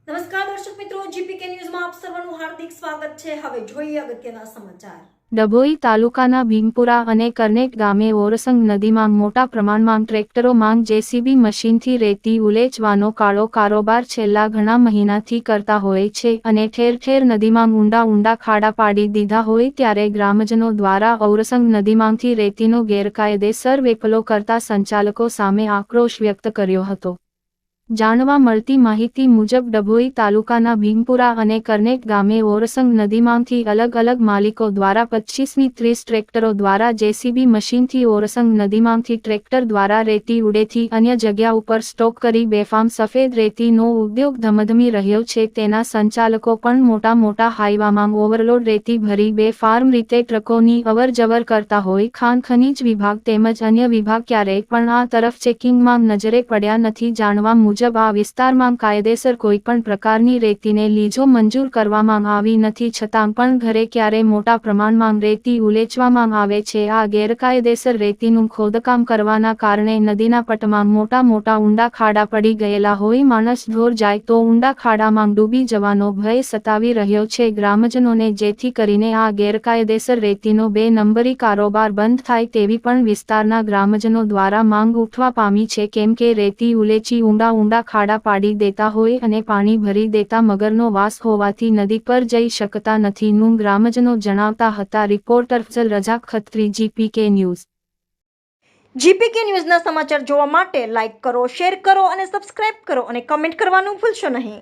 નમસ્કાર દર્શક મિત્રો, જીપીકે ન્યૂઝમાં આપ સર્વનું હાર્દિક સ્વાગત છે। હવે જોઈએ અગત્યના સમાચાર। ડભોઈ તાલુકાના ભીમપુરા અને કરનેટ ગામે ઓરસંગ નદીમાં મોટા પ્રમાણમાં ટ્રેક્ટરોમાં જેસીબી મશીનથી રેતી ઉલેચવાનો કાળો કારોબાર છેલ્લા ઘણા મહિનાથી કરતા હોય છે અને ઠેર ઠેર નદીમાં ઊંડા ખાડા પાડી દીધા હોય ત્યારે ગ્રામજનો દ્વારા ઓરસંગ નદીમાંથી રેતીનો ગેરકાયદેસર વેપલો કરતા સંચાલકો સામે આક્રોશ વ્યક્ત કર્યો હતો। જાણવા મળતી માહિતી મુજબ ડભોઈ તાલુકાના ભીમપુરા અને કરનેટ ગામે ઓરસંગ નદીમાંથી અલગ અલગ માલિકો દ્વારા 25થી 30 ટ્રેક્ટરો દ્વારા જેસીબી મશીનથી ઓરસંગ નદીમાંથી ટ્રેક્ટર દ્વારા રેતી ઉડેથી અન્ય જગ્યા ઉપર સ્ટોક કરી બેફામ સફેદ રેતીનો ઉદ્યોગ ધમધમી રહ્યો છે। તેના સંચાલકો પણ મોટા હાઈવામાં ઓવરલોડ રેતી ભરી બેફામ રીતે ટ્રકોની અવરજવર કરતા હોય ખાણ ખનીજ વિભાગ તેમજ અન્ય વિભાગ ક્યારેય પણ આ તરફ ચેકિંગમાં નજરે પડ્યા નથી। જાણવા મુજબ આ વિસ્તારમાં કાયદેસર કોઈ પણ પ્રકારની રેતીને લીઝો મંજૂર કરવામાં આવી નથી, છતાં પણ ઘરે ક્યારે મોટા પ્રમાણમાં રેતી ઉલેચવામાં આવે છે। આ ગેરકાયદેસર રેતીનું ખોદકામ કરવાના કારણે નદીના પટમાં મોટા ઊંડા ખાડા પડી ગયેલા હોય માણસ ઢોર જાય તો ઊંડા ખાડામાં ડૂબી જવાનો ભય સતાવી રહ્યો છે ગ્રામજનોને, જેથી કરીને આ ગેરકાયદેસર રેતીનો 2 નંબરી કારોબાર બંધ થાય તેવી પણ વિસ્તારના ગ્રામજનો દ્વારા માંગ ઉઠવા પામી છે। કેમ કે રેતી ઉલેચી ઊંડા ખાડા પાડી દેતા હોય અને પાણી ભરી દેતા મગરનો વાસ હોવાથી નદી પર જઈ શકતા નથી નું ગ્રામજનો જણાવતા હતા। Reporter Fazal Razak Khatri, GPK news. GPK ન્યૂઝના સમાચાર જોવા માટે લાઈક કરો, શેર કરો અને સબસ્ક્રાઇબ કરો અને કમેન્ટ કરવાનું ભૂલશો નહીં।